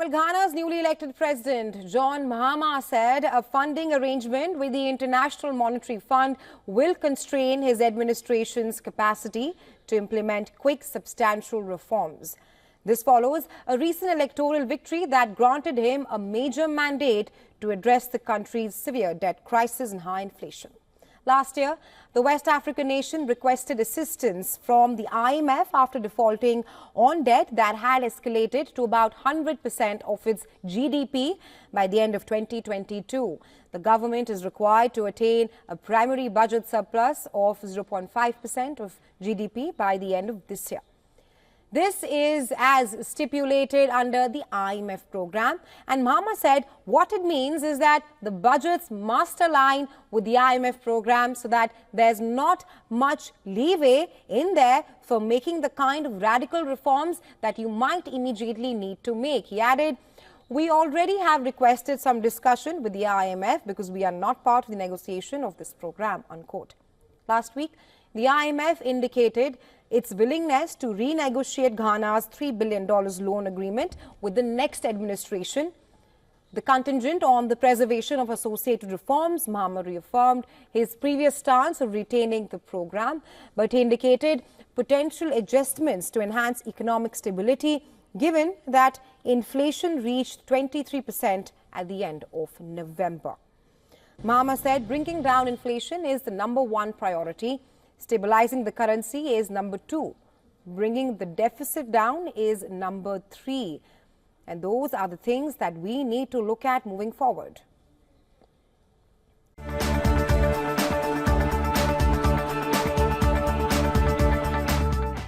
Well, Ghana's newly elected president, John Mahama, said a funding arrangement with the International Monetary Fund will constrain his administration's capacity to implement quick, substantial reforms. This follows a recent electoral victory that granted him a major mandate to address the country's severe debt crisis and high inflation. Last year, the West African nation requested assistance from the IMF after defaulting on debt that had escalated to about 100% of its GDP by the end of 2022. The government is required to attain a primary budget surplus of 0.5% of GDP by the end of this year. This is as stipulated under the IMF program, and Mahama said what it means is that the budgets must align with the IMF program so that there's not much leeway in there for making the kind of radical reforms that you might immediately need to make. He added, "We already have requested some discussion with the IMF because we are not part of the negotiation of this program," unquote. Last week, the IMF indicated its willingness to renegotiate Ghana's $3 billion loan agreement with the next administration. The contingent on the preservation of associated reforms, Mahama reaffirmed his previous stance of retaining the program, but he indicated potential adjustments to enhance economic stability, given that inflation reached 23% at the end of November. Mahama said bringing down inflation is the #1 priority. Stabilizing the currency is #2. Bringing the deficit down is #3. And those are the things that we need to look at moving forward.